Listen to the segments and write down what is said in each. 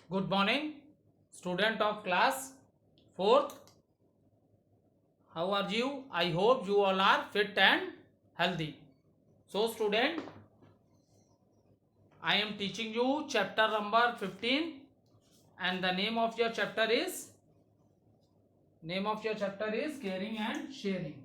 Good morning, student of class 4th. How are you? I hope you all are fit and healthy. So, student, I am teaching you chapter number 15, and the name of your chapter is caring and sharing.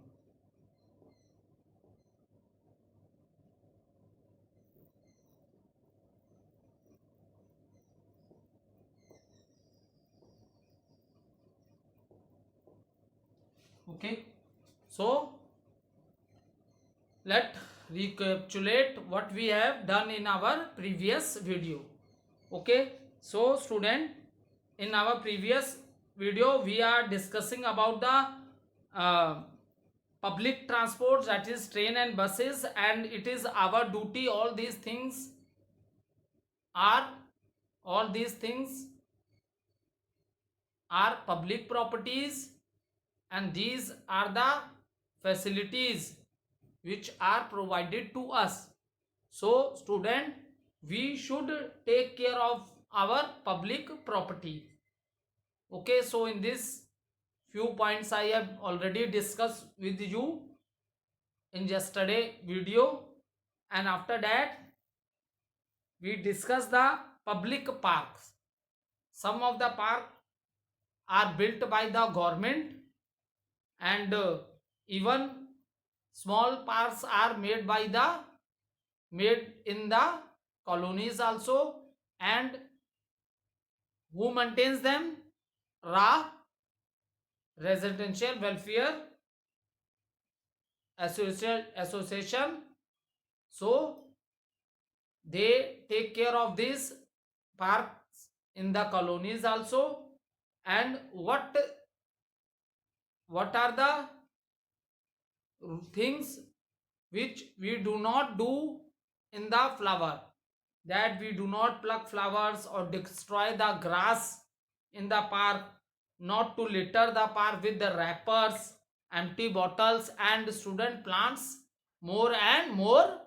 Okay. So, let recapitulate what we have done in our previous video. Okay, so student, in our previous video we are discussing about the public transport, that is train and buses, and it is our duty. Are all these things are public properties, and these are the facilities which are provided to us. So student, we should take care of our public property. Okay, so in this few points I have already discussed with you in yesterday video, and after that we discuss the public parks. Some of the parks are built by the government, and even small parks are made in the colonies also. And who maintains them? Ra Residential Welfare Association. So they take care of these parks in the colonies also. And what are the things which we do not do in the flower? That we do not pluck flowers or destroy the grass in the park, not to litter the park with the wrappers, empty bottles, and student plants more and more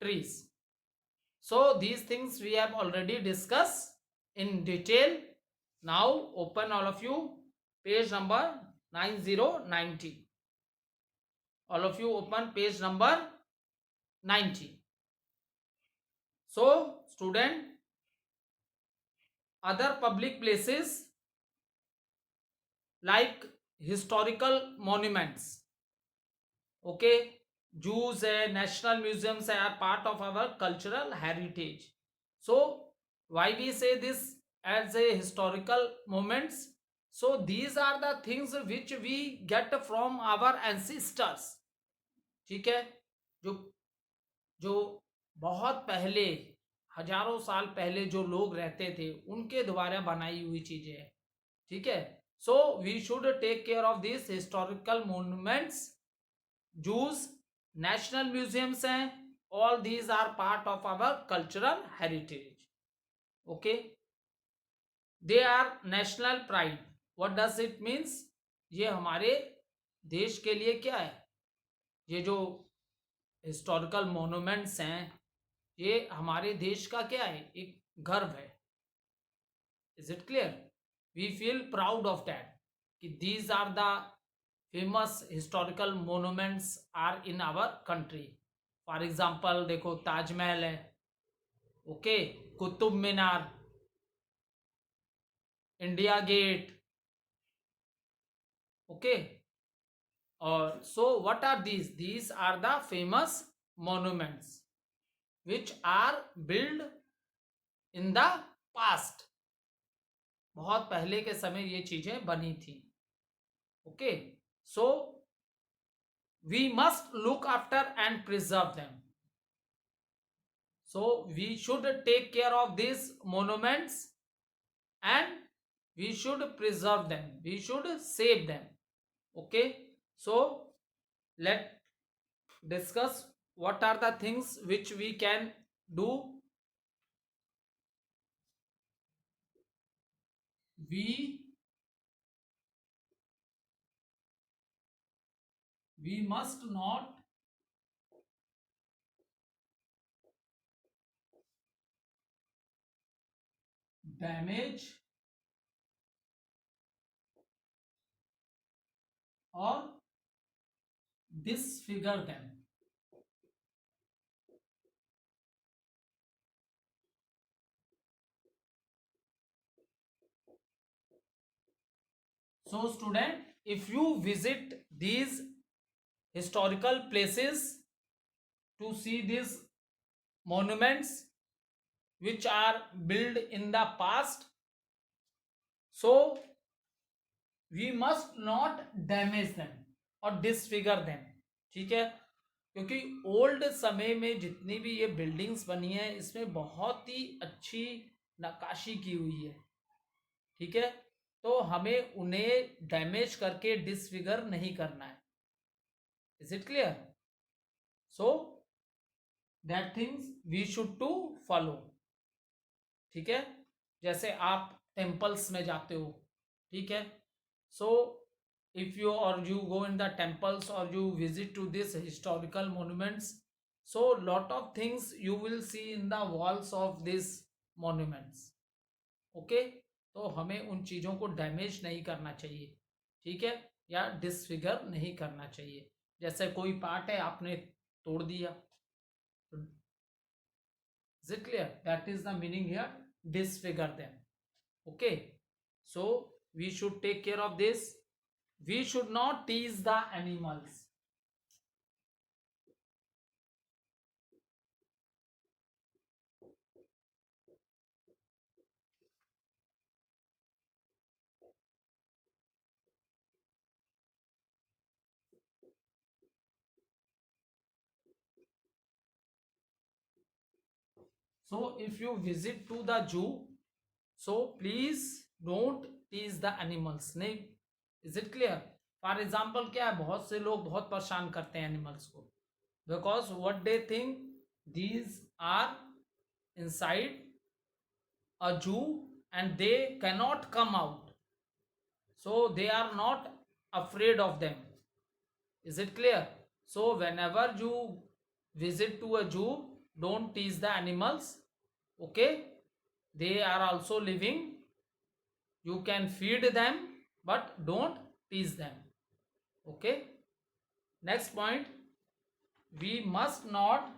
trees. So these things we have already discussed in detail. Now open, all of you, page number 9090. All of you open page number 90. So student, other public places like historical monuments, okay, zoos and national museums are part of our cultural heritage. So why we say this as a historical moments? So these are the things which we get from our ancestors. ठीक है, जो जो बहुत पहले, हजारों साल पहले जो लोग रहते थे उनके द्वारा बनाई हुई चीजें हैं. ठीक है. So we should take care of this historical monuments. Zoos, national museums हैं, all these are part of our cultural heritage. Okay, they are national pride. What does it means? ये हमारे देश के लिए क्या है? ये जो हिस्टोरिकल मोन्यूमेंट्स हैं, ये हमारे देश का क्या है? एक गर्व है. Is it clear? We feel proud of that कि these are the famous historical monuments are in our country. For example देखो, ताजमहल है, okay, Qutub Minar, India gate, okay. और so what are these are the famous monuments which are built in the past. बहुत पहले के समय ये चीजें बनी थी. Okay, so we must look after and preserve them. So we should take care of these monuments and we should preserve them. We should save them. Okay, so let discuss what are the things which we can do. We must not damage or disfigure them. So student, if you visit these historical places to see these monuments which are built in the past, so we must not damage them और disfigure them. ठीक है, क्योंकि old समय में जितनी भी ये buildings बनी है इसमें बहुत ही अच्छी नक्काशी की हुई है. ठीक है, तो हमें उन्हें डैमेज करके डिसफिगर नहीं करना है. Is it clear? So that things we should to follow. ठीक है, जैसे आप टेम्पल्स में जाते हो. ठीक है, सो if you or you go in the temples or you visit to this historical monuments, so lot of things you will see in the walls of these monuments. Okay, तो हमें उन चीज़ों को डैमेज नहीं करना चाहिए. ठीक है, या डिसफिगर नहीं करना चाहिए. जैसे कोई पार्ट है आपने तोड़ दिया. Is it clear? That is the meaning here, disfigure them. Okay, so we should take care of this. We should not tease the animals. So if you visit to the zoo, so please don't tease the animals. नहीं, is it clear? For example क्या है, बहुत से लोग बहुत परेशान करते हैं एनिमल्स को, because what they think these are inside a zoo and they cannot come out, so they are not afraid of them. Is it clear? So whenever you visit to a zoo, don't tease the animals. Okay, they are also living. You can feed them, but don't tease them. Okay. Next point, we must not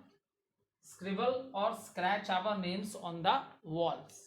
scribble or scratch our names on the walls.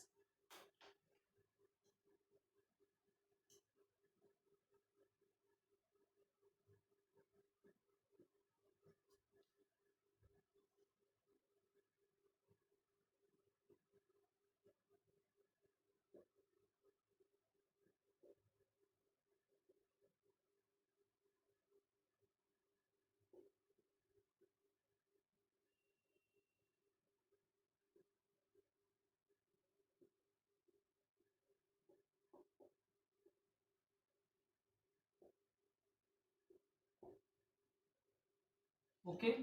Okay,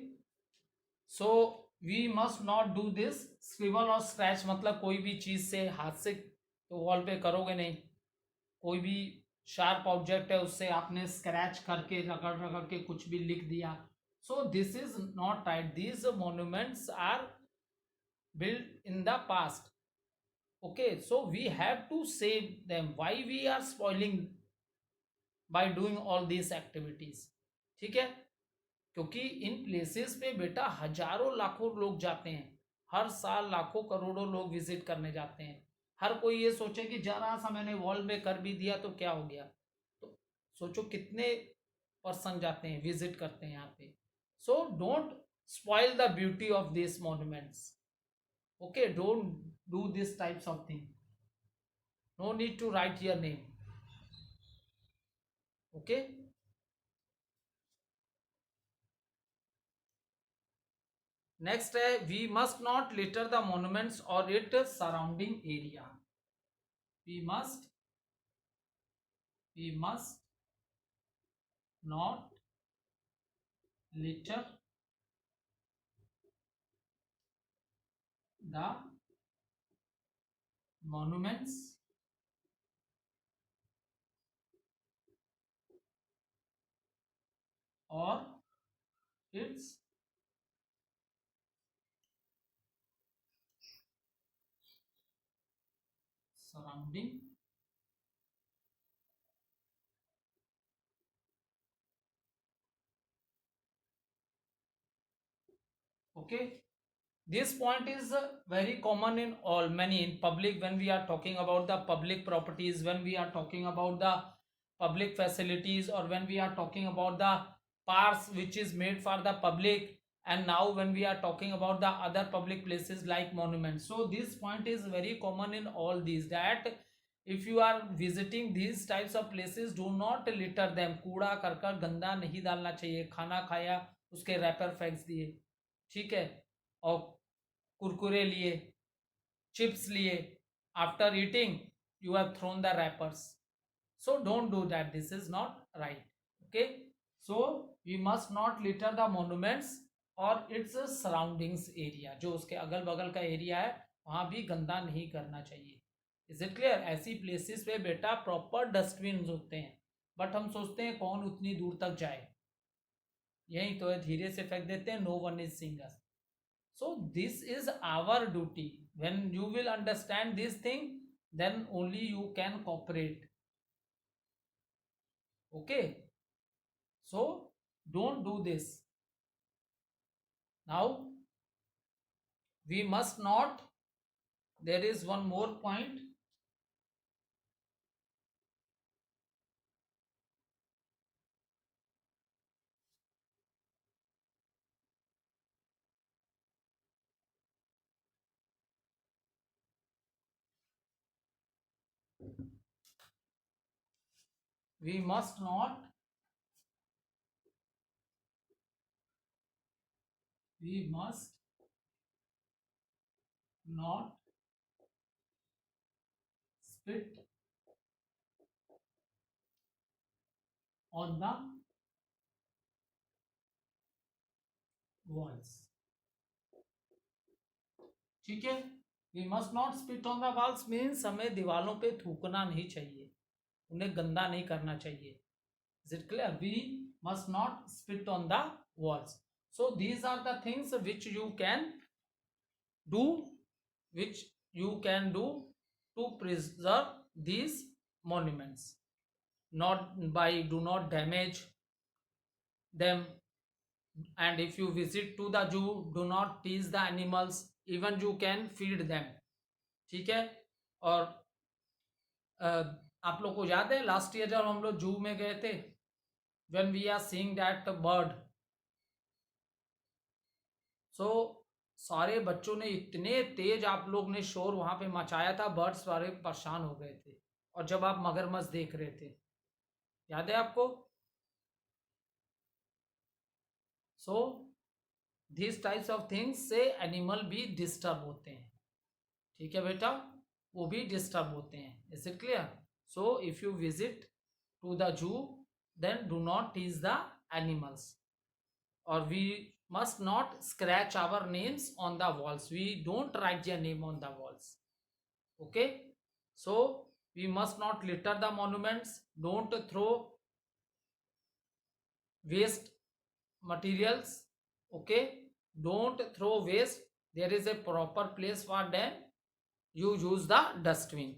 so we must not do this scribble और scratch. मतलब कोई भी चीज से हाथ से तो wall पे करोगे नहीं. कोई भी शार्प ऑब्जेक्ट है उससे आपने स्क्रैच करके रगड़ रगड़ के कुछ भी लिख दिया. So this is not right. These monuments are built in the past. Okay, so we have to save them. Why we are spoiling by doing all this activities? ठीक है, क्योंकि इन प्लेसेस पे बेटा हजारों लाखों लोग जाते हैं. हर साल लाखों करोड़ों लोग विजिट करने जाते हैं. हर कोई ये सोचे कि जरा सा मैंने वॉल में कर भी दिया तो क्या हो गया. तो सोचो कितने पर्सन जाते हैं, विजिट करते हैं यहाँ पे. So don't spoil the beauty of this monuments. Okay, don't do this types of thing. No need to write your name. Okay, next है, we must not litter the monuments और it surrounding area. We must not litter the monuments or its surrounding okay. This point is very common in all many in public when we are talking about the public properties, when we are talking about the public facilities, or when we are talking about the parks which is made for the public, and now when we are talking about the other public places like monuments. So this point is very common in all these, that if you are visiting these types of places, do not litter them. कूड़ा करकट गंदा नहीं डालना चाहिए. खाना खाया उसके wrapper फेंक दिए, ठीक है, और कुरकुरे लिए, chips लिए, after eating you have thrown the wrappers. So don't do that, this is not right. Okay, so we must not litter the monuments और its surroundings area, जो उसके अगल बगल का एरिया है वहां भी गंदा नहीं करना चाहिए. Is it clear? ऐसी प्लेसेस पे बेटा प्रॉपर डस्टबिन होते हैं, बट हम सोचते हैं कौन उतनी दूर तक जाए, यही तो है, धीरे से फेंक देते हैं, no one is seeing us. So this is our duty. When you will understand this thing, then only you can cooperate. Okay, so don't do this. Now we must not, there is one more point. We must not, we must not spit on the walls. ठीक है, we must not spit on the walls means हमें दीवालों पे थूकना नहीं चाहिए, उन्हें गंदा नहीं करना चाहिए. Is it clear? We must not spit on the walls. So these are the things which you can do, which you can do to preserve these monuments. Not by, do not damage them, and if you visit to the zoo, do not tease the animals, even you can feed them. ठीक है, और आप लोग को याद है last year जब हम लोग जू में गए थे, when we are seeing that bird, so सारे बच्चों ने इतने तेज आप लोग ने शोर वहां पे मचाया था, बर्ड्स सारे परेशान हो गए थे. और जब आप मगरमच्छ देख रहे थे, याद है आपको? So this types of things से एनिमल भी डिस्टर्ब होते हैं. ठीक है बेटा, वो भी डिस्टर्ब होते हैं. Is it clear? So if you visit to the zoo, then do not tease the animals. और we must not scratch our names on the walls. We don't write their name on the walls. Okay, so we must not litter the monuments. Don't throw waste materials. Okay, don't throw waste. There is a proper place for them. You use the dustbin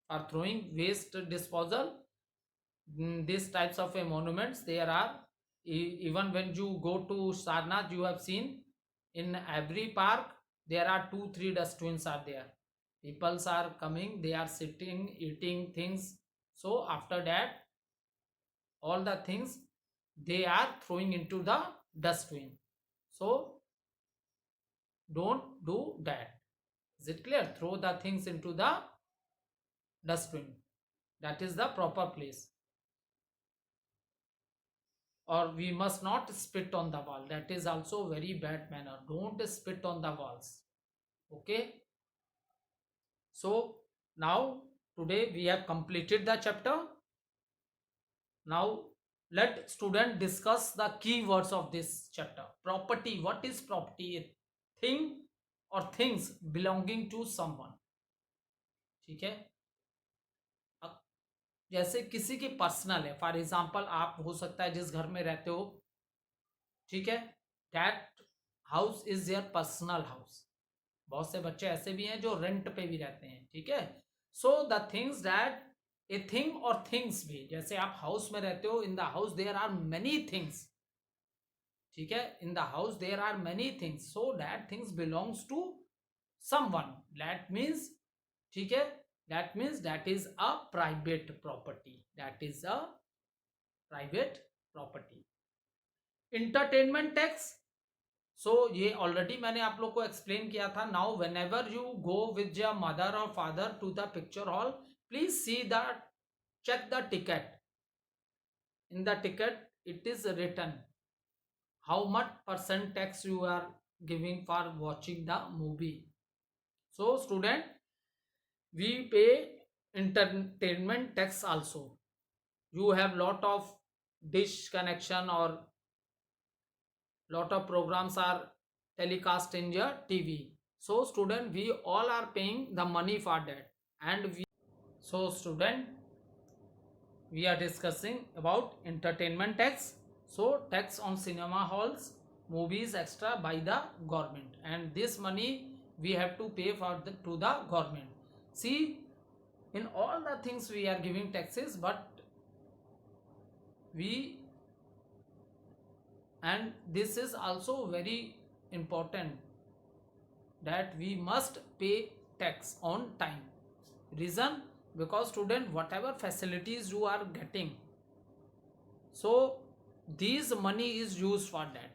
for throwing waste disposal. These types of monuments there are. Even when you go to Sarnath, you have seen in every park there are 2-3 dustbins are there. People are coming, they are sitting, eating things. So after that, all the things they are throwing into the dustbin. So don't do that. Is it clear? Throw the things into the dustbin. That is the proper place. Or we must not spit on the wall. That is also very bad manner. Don't spit on the walls. Okay, so now today we have completed the chapter. Now let student discuss the key words of this chapter. Property. What is property? A thing or things belonging to someone. ठीक है, जैसे किसी की personal है, for example आप हो सकता है जिस घर में रहते हो, ठीक है, that house is your personal house. बहुत से बच्चे ऐसे भी हैं जो रेंट पे भी रहते हैं, ठीक है, So the things that a thing or things भी, जैसे आप हाउस में रहते हो, in the house there are many things, ठीक है, in the house there are many things, so that things belongs to someone, that means, ठीक है, that means that is a private property, that is a private property. Entertainment tax, सो ये already मैंने आप लोग को explain किया था. Now whenever you go with your mother और father to the picture hall, please see the check the ticket. In the ticket it is written how much percent tax you are giving for watching the movie. So student, we pay entertainment tax also. You have lot of dish connection or lot of programs are telecast in your TV. So student, we all are paying the money for that. And we, so student, we are discussing about entertainment tax. So tax on cinema halls, movies extra by the government, and this money we have to pay for to the government. See, in all the things we are giving taxes, but we, and this is also very important, that we must pay tax on time. Reason, because student, whatever facilities you are getting, so this money is used for that.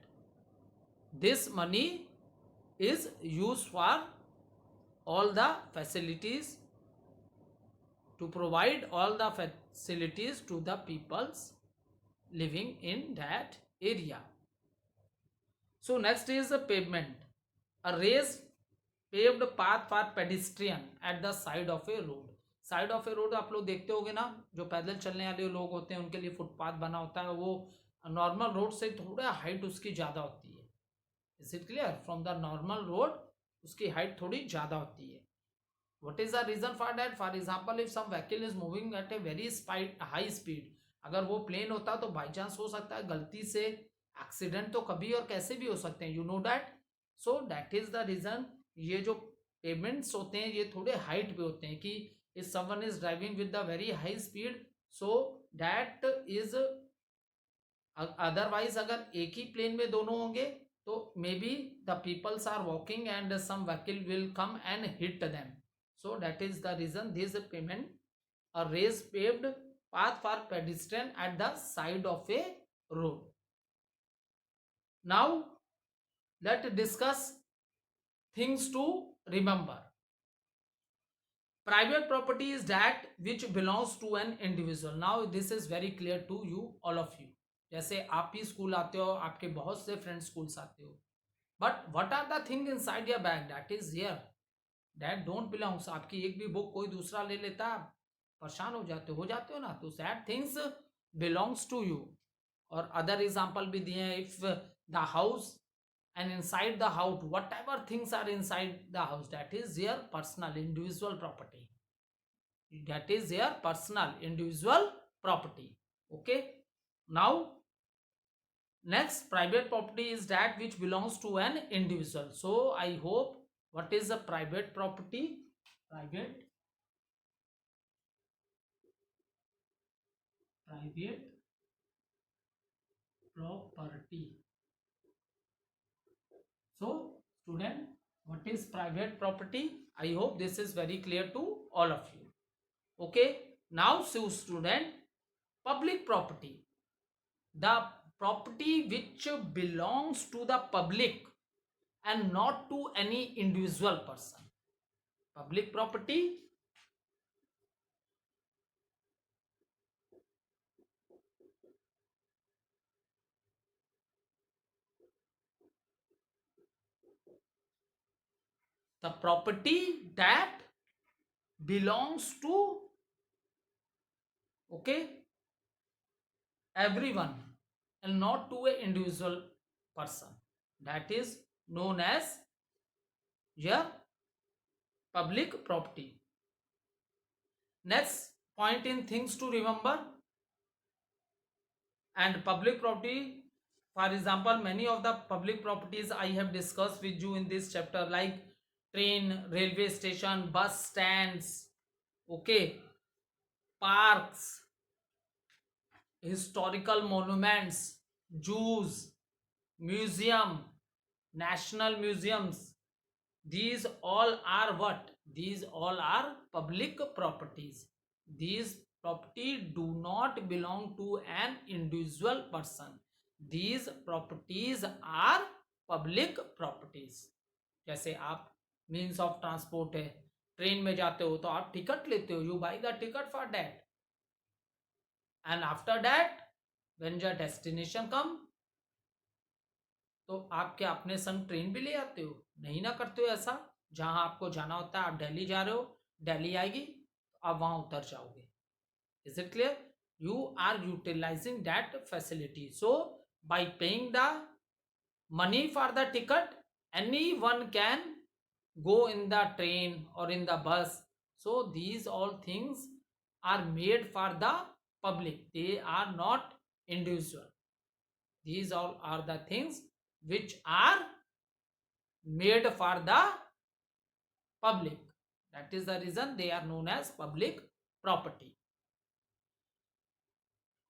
This money is used for all the facilities, to provide all the facilities to the peoples living in that area. So next is a pavement, a raised paved path for pedestrian at the side of a road. Side of A road आप लोग देखते होंगे ना, जो पैदल चलने वाले लोग होते हैं उनके लिए फुटपाथ बना होता है, वो नॉर्मल रोड से थोड़ा हाइट उसकी ज़्यादा होती है. Is it clear? From the normal road उसकी हाइट थोड़ी ज़्यादा होती है. What is the reason for that? For example, if some vehicle is moving at a very high speed, अगर वो प्लेन होता तो बाई चांस हो सकता है गलती से एक्सीडेंट तो कभी और कैसे भी हो सकते हैं, you know that. So that is the reason. ये जो पेमेंट्स होते हैं ये थोड़े हाइट पे होते हैं, कि if someone is driving with the very high speed, so that is, otherwise अगर एक ही प्लेन में दोनों होंगे तो maybe the peoples are walking and some vehicle will come and hit them. So that is the reason this pavement, a raised paved path for pedestrian at the side of a road. Now let's discuss things to remember. Private property is that which belongs to an individual. Now this is very clear to you, all of you. जैसे आप ही school आते हो, आपके बहुत से friend schools आते हो, but what are the thing inside your bag that is here, that don't belongs. आपकी एक भी बुक कोई दूसरा ले लेता, आप परेशान हो जाते हो ना, तो that things belongs to you. और अदर एग्जांपल भी दिए हैं, if the house and inside the house whatever things are inside the house, that is your personal individual property, that is your personal individual property. Okay, now next, private property is that which belongs to an individual. So I hope, what is a private property? Private property. So student, what is private property? I hope this is very clear to all of you. Okay, now so student, public property, the property which belongs to the public and not to any individual person. Public property, the property that belongs to, okay, everyone and not to a individual person, that is known as your public property. Next point in things to remember, and public property, for example, many of the public properties I have discussed with you in this chapter, like train, railway station, bus stands, Okay, parks, historical monuments, zoos, museum, national museums. These all are what? These all are public properties. These property do not belong to an individual person. These properties are public properties. जैसे आप means of transport है, train में जाते हो तो आप ticket लेते हो, you buy the ticket for that, and after that when your destination come, तो आप क्या अपने संग ट्रेन भी ले आते हो? नहीं ना करते हो ऐसा। जहां आपको जाना होता है, आप दिल्ली जा रहे हो, दिल्ली आएगी तो आप वहां उतर जाओगे। Is it clear? You are utilising that facility. So by paying the money for the ticket, anyone can go in the train or in the bus. So these all things are made for the public, they are not individual. These all are the things which are made for the public. That is the reason they are known as public property.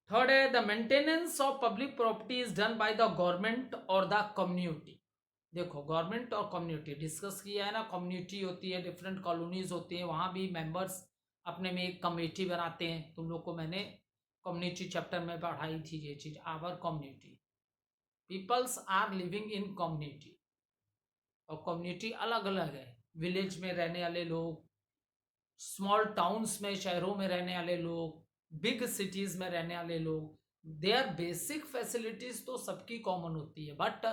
Third है, the maintenance of public property is done by the government or the community. देखो, government और community discuss किया है ना, community होती है, different colonies होती हैं, वहाँ भी मेंबर्स अपने में एक कमेटी बनाते हैं। तुम लोग को मैंने कम्युनिटी चैप्टर में पढ़ाई थी ये चीज़। Our community, peoples are living in community, और कम्युनिटी अलग अलग है। विलेज में रहने वाले लोग, स्मॉल टाउन्स में, शहरों में रहने वाले लोग, बिग सिटीज़ में रहने वाले लोग, देयर बेसिक फैसिलिटीज़ तो सबकी कॉमन होती है, बट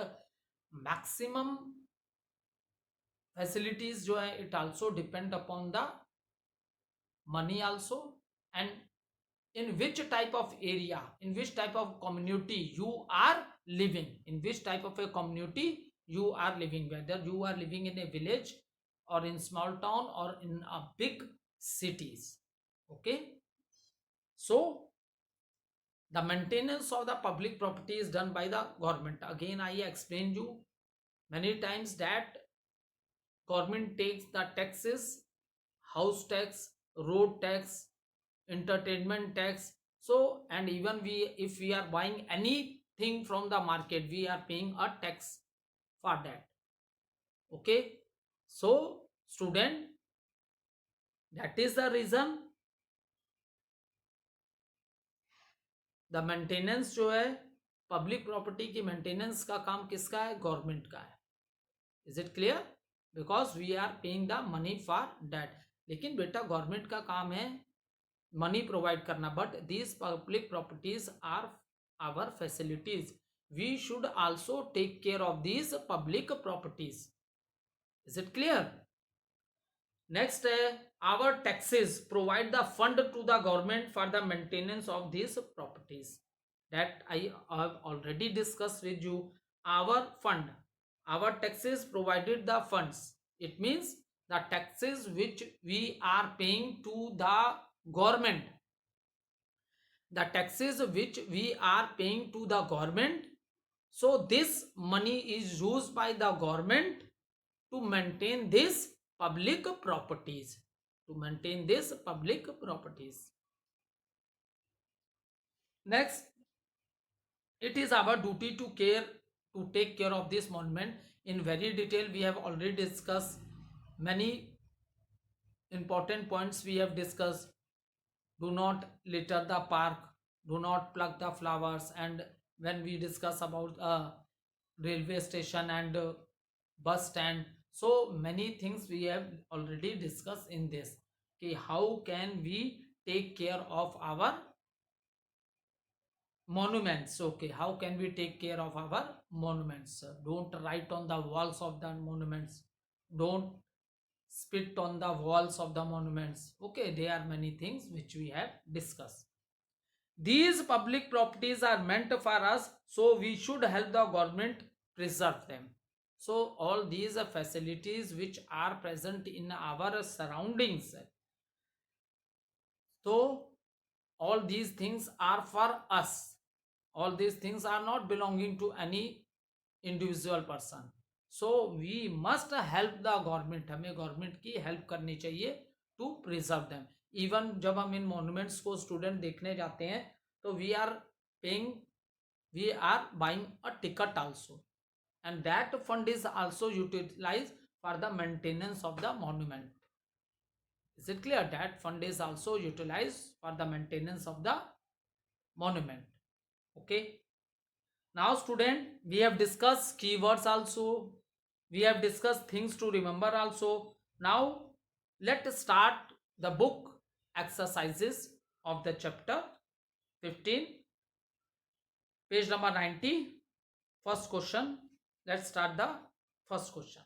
मैक्सिमम फैसिलिटीज जो है it also depend upon the money also, and in which type of area, in which type of community you are living, in which type of a community you are living, whether you are living in a village or in small town or in a big cities. Okay, so the maintenance of the public property is done by the government. Again I explained you many times that government takes the taxes, house tax, road tax, entertainment tax. So, and even we, if we are buying anything from the market, we are paying a tax for that. Okay, so student, that is the reason the maintenance जो है public property की, maintenance का काम किसका है? Government का है। Is it clear? Because we are paying the money for that. लेकिन बेटा गवर्नमेंट का काम है मनी प्रोवाइड करना, but these public properties are our facilities, we should also take care of these public properties. Is it clear? Next है, our taxes provide the fund to the government for the maintenance of these properties, that I have already discuss with you. Our fund, our taxes provided the funds, it means the taxes which we are paying to the government, the taxes which we are paying to the government, so this money is used by the government to maintain this public properties, to maintain this public properties. Next, it is our duty to take care of this monument in very detail. We have already discussed many important points. We have discussed, do not litter the park, do not pluck the flowers, and when we discuss about railway station and bus stand, so many things we have already discussed in this. Okay, how can we take care of our monuments? Okay, how can we take care of our monuments? Don't write on the walls of the monuments, don't spit on the walls of the monuments. Okay, there are many things which we have discussed. These public properties are meant for us, so we should help the government preserve them. So all these facilities which are present in our surroundings, so all these things are for us, all these things are not belonging to any individual person. So we must help the government, हमें government की help करनी चाहिए to preserve them. Even जब हम इन monuments को student देखने जाते हैं तो we are buying a ticket also, and that fund is also utilized for the maintenance of the monument. Is it clear? That fund is also utilized for the maintenance of the monument. Okay, now student, we have discussed keywords also, we have discussed things to remember also. Now let's start the book exercises of the chapter 15, page number 90. First question, let's start the first question.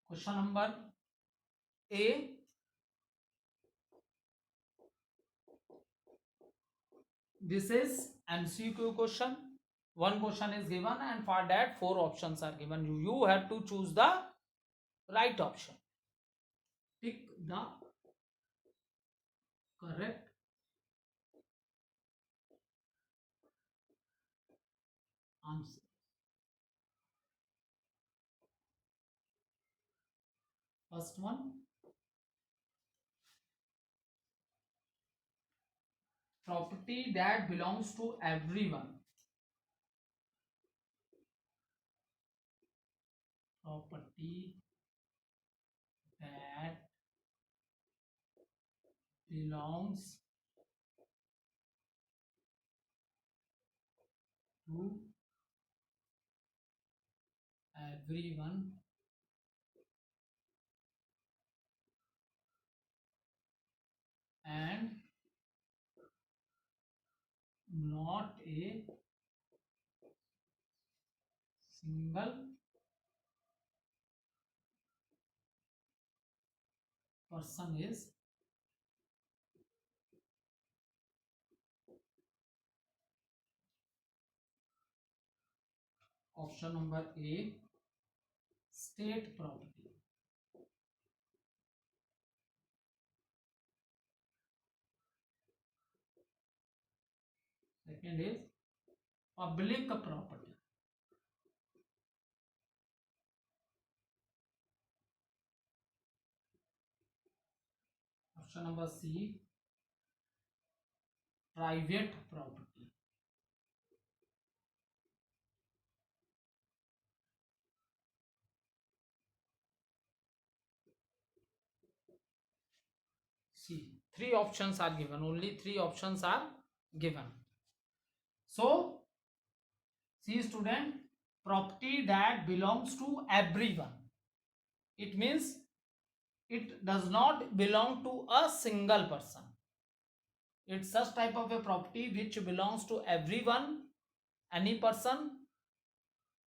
Question number A. This is MCQ question. One question is given, and for that 4 options are given. You have to choose the right option. Pick the correct answer. First one, property that belongs to everyone. Property that belongs to everyone and not a single person is option number A, state property. Second is public property. Option number C, private property. See, 3 options are given. Only 3 options are given. So, see student, property that belongs to everyone. It means it does not belong to a single person. It's such type of a property which belongs to everyone, any person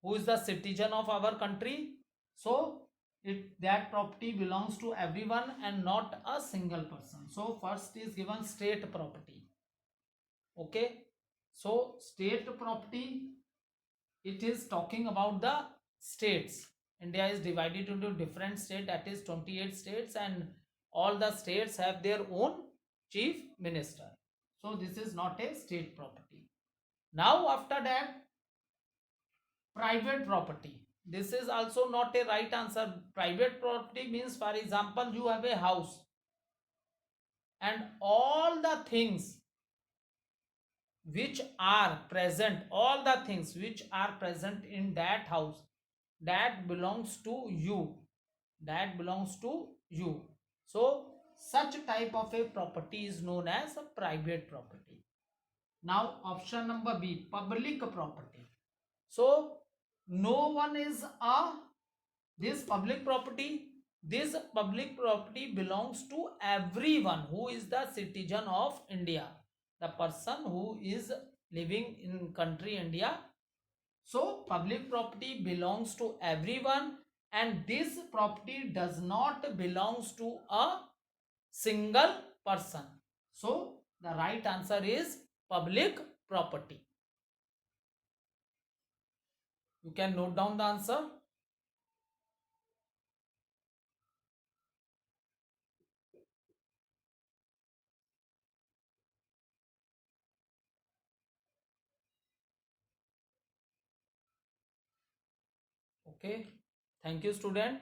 who is the citizen of our country. So that property belongs to everyone and not a single person. So first is given state property. Okay, so state property, it is talking about the states. India is divided into different states, that is 28 states, and all the states have their own chief minister. So this is not a state property. Now after that, private property, this is also not a right answer. Private property means, for example, you have a house and all the things which are present, all the things which are present in that house, that belongs to you, that belongs to you. So such type of a property is known as a private property. Now option number B, public property. So no one is a this public property, this public property belongs to everyone who is the citizen of India, the person who is living in country India. So public property belongs to everyone, and this property does not belongs to a single person. So the right answer is public property. You can note down the answer. Okay. Thank you, student.